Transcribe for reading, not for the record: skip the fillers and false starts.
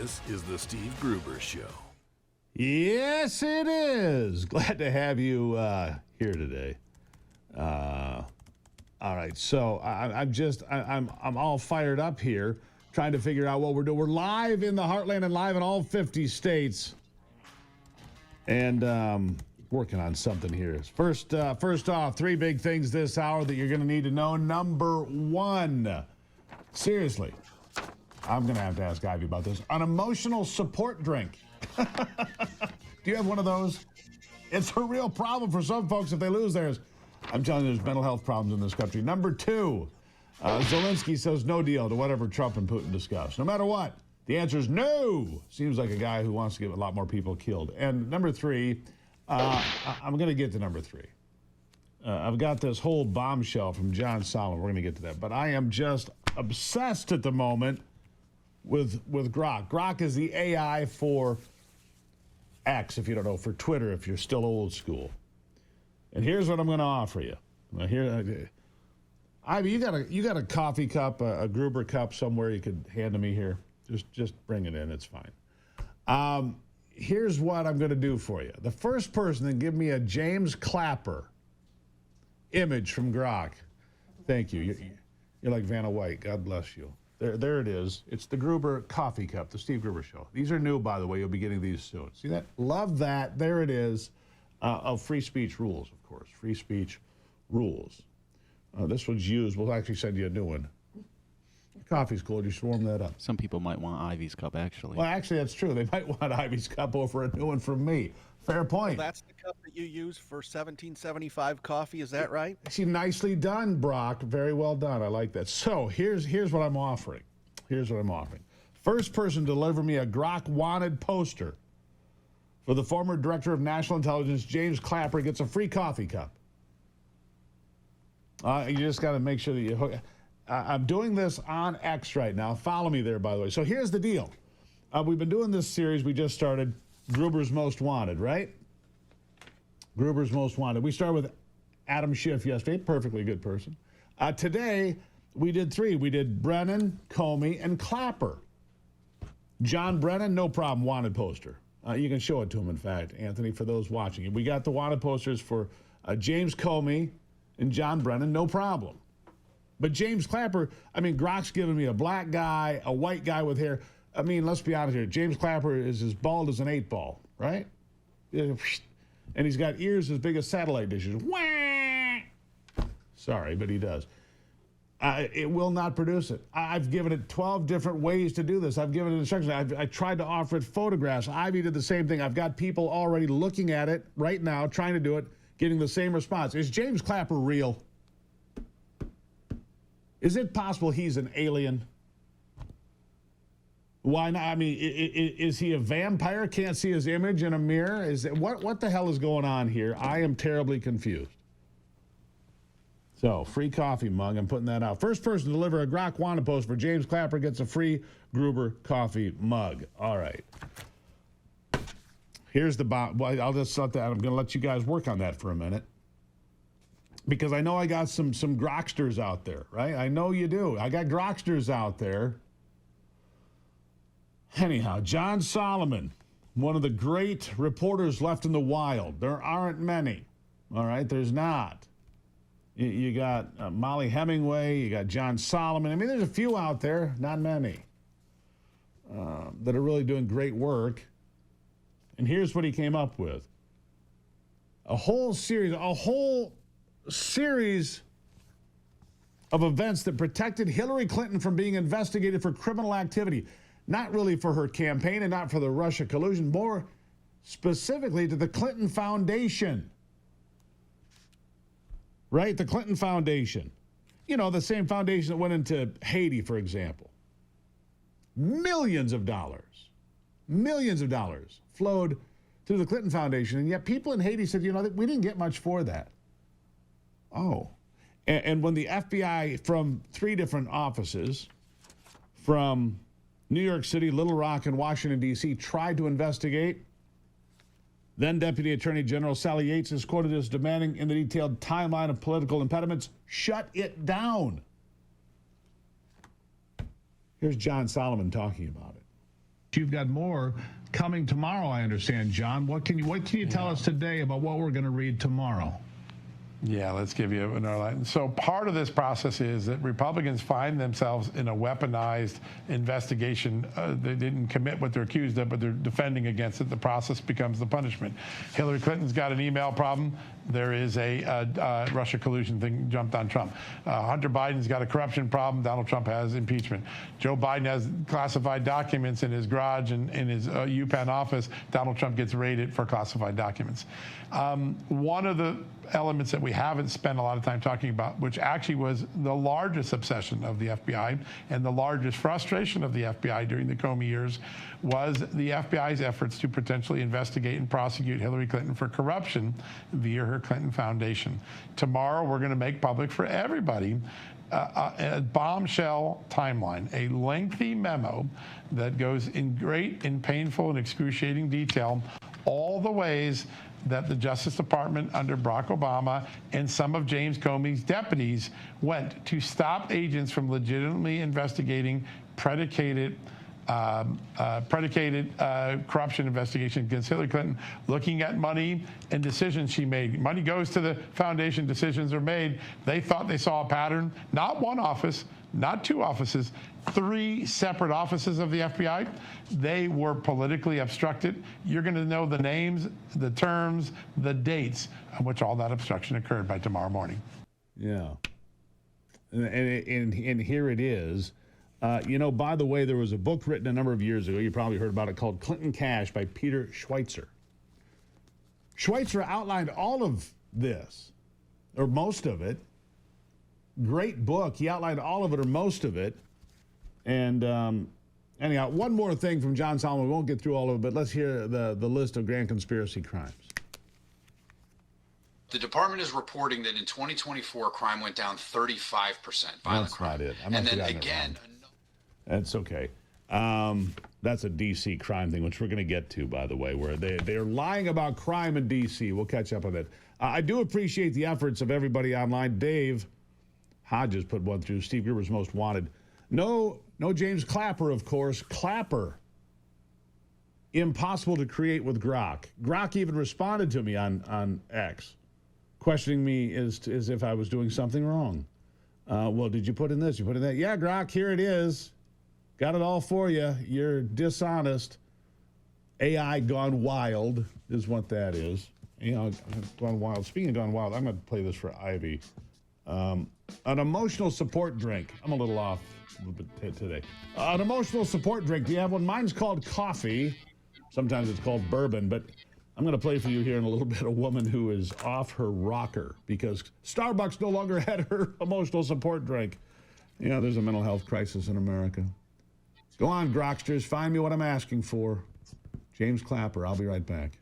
This is the Steve Gruber Show. Yes, it is. Glad to have you here today. All right, so I'm all fired up here, trying to figure out what we're doing. We're live in the Heartland and live in all 50 states, and working on something here. First off, three big things this hour that you're going to need to know. Number one, seriously, I'm going to have to ask Ivy about this. An emotional support drink. Do you have one of those? It's a real problem for some folks if they lose theirs. I'm telling you, there's mental health problems in this country. Number two, Zelensky says no deal to whatever Trump and Putin discuss. No matter what, the answer is no. Seems like a guy who wants to get a lot more people killed. And number three, I'm going to get to number three. I've got this whole bombshell from John Solomon. We're going to get to that. But I am just obsessed at the moment with Grok. Grok is the AI for X, if you don't know, for Twitter, if you're still old school. And here's what I'm going to offer you. Now here, Ivy, you got a coffee cup, a Gruber cup somewhere you could hand to me here. Just bring it in. It's fine. Here's what I'm going to do for you. The first person to give me a James Clapper image from Grok. Thank you. You're like Vanna White. God bless you. There it is. It's the Gruber coffee cup, the Steve Gruber Show. These are new, by the way. You'll be getting these soon. See that? Love that. There it is. Of free speech rules, of course. Free speech rules. This one's used. We'll actually send you a new one. Coffee's cold. You should warm that up. Some people might want Ivy's cup, actually. Well, actually, that's true. They might want Ivy's cup over a new one from me. Fair point. Well, that's the cup that you use for 1775 coffee. Is that right? See, nicely done, Brock. Very well done. I like that. So here's what I'm offering. Here's what I'm offering. First person to deliver me a Grok wanted poster for the former director of national intelligence, James Clapper, gets a free coffee cup. You just got to make sure that you hook. I'm doing this on X right now. Follow me there, by the way. So here's the deal. We've been doing this series. We just started Gruber's Most Wanted, right? Gruber's Most Wanted. We started with Adam Schiff yesterday. Perfectly good person. Today, we did three. We did Brennan, Comey, and Clapper. John Brennan, no problem, wanted poster. You can show it to him, in fact, Anthony, for those watching. We got the wanted posters for James Comey and John Brennan, no problem. But James Clapper, I mean, Grok's giving me a black guy, a white guy with hair. I mean, let's be honest here. James Clapper is as bald as an 8-ball, right? And he's got ears as big as satellite dishes. Wah! Sorry, but he does. It will not produce it. I've given it 12 different ways to do this. I've given it instructions. I tried to offer it photographs. Ivy did the same thing. I've got people already looking at it right now, trying to do it, getting the same response. Is James Clapper real? Is it possible he's an alien? Why not? I mean, is he a vampire? Can't see his image in a mirror? What the hell is going on here? I am terribly confused. So, free coffee mug. I'm putting that out. First person to deliver a Grok wanted post for James Clapper gets a free Gruber coffee mug. All right. Here's the bomb. Well, I'll just let that. I'm going to let you guys work on that for a minute. Because I know I got some Groksters out there, right? I know you do. I got Groksters out there. Anyhow, John Solomon, one of the great reporters left in the wild. There aren't many. All right, there's not. You got Molly Hemingway, you got John Solomon. I mean, there's a few out there, not many, that are really doing great work. And here's what he came up with. A whole series of events that protected Hillary Clinton from being investigated for criminal activity. Not really for her campaign and not for the Russia collusion, more specifically to the Clinton Foundation. Right? The Clinton Foundation. You know, the same foundation that went into Haiti, for example. Millions of dollars flowed through the Clinton Foundation. And yet people in Haiti said, you know, we didn't get much for that. Oh. And when the FBI from 3 different offices, from New York City, Little Rock, and Washington, D.C., tried to investigate, then Deputy Attorney General Sally Yates is quoted as demanding in the detailed timeline of political impediments, shut it down. Here's John Solomon talking about it. you've got more coming tomorrow, I understand, John. What can you tell us today about what we're going to read tomorrow? Yeah, let's give you another line. So part of this process is that Republicans find themselves in a weaponized investigation. They didn't commit what they're accused of, but they're defending against it. The process becomes the punishment. Hillary Clinton's got an email problem. There is a Russia collusion thing jumped on Trump. Hunter Biden's got a corruption problem. Donald Trump has impeachment. Joe Biden has classified documents in his garage and in his UPenn office. Donald Trump gets raided for classified documents. One of the elements that we haven't spent a lot of time talking about, which actually was the largest obsession of the FBI and the largest frustration of the FBI during the Comey years, was the FBI's efforts to potentially investigate and prosecute Hillary Clinton for corruption via her Clinton Foundation. Tomorrow, we're going to make public for everybody a bombshell timeline, a lengthy memo that goes in great and painful and excruciating detail all the ways that the Justice Department under Barack Obama and some of James Comey's deputies went to stop agents from legitimately investigating predicated corruption investigation against Hillary Clinton, looking at money and decisions she made. Money goes to the foundation, decisions are made. They thought they saw a pattern, not one office, not two offices, 3 separate offices of the FBI. They were politically obstructed. You're going to know the names, the terms, the dates on which all that obstruction occurred by tomorrow morning. Yeah. And here it is. You know, by the way, there was a book written a number of years ago, you probably heard about it, called Clinton Cash by Peter Schweitzer. Schweitzer outlined all of this, or most of it. Great book. He outlined all of it or most of it. And anyhow, one more thing from John Solomon. We won't get through all of it, but let's hear the list of grand conspiracy crimes. The department is reporting that in 2024, crime went down 35%. That's not it. And then again... That's okay. That's a D.C. crime thing, which we're going to get to, by the way, where they're lying about crime in D.C. We'll catch up on that. I do appreciate the efforts of everybody online. Dave Hodges put one through, Steve Gruber's Most Wanted. No James Clapper, of course. Clapper. Impossible to create with Grok. Grok even responded to me on X, questioning me as if I was doing something wrong. Well, did you put in this? You put in that? Yeah, Grok, here it is. Got it all for you. You're dishonest. AI gone wild is what that is. You know, gone wild. Speaking of gone wild, I'm going to play this for Ivy. An emotional support drink. I'm a little off a little bit today. An emotional support drink. Do you have one? Mine's called coffee. Sometimes it's called bourbon, but I'm going to play for you here in a little bit a woman who is off her rocker because Starbucks no longer had her emotional support drink. You know, there's a mental health crisis in America. Go on, Groksters. Find me what I'm asking for. James Clapper. I'll be right back.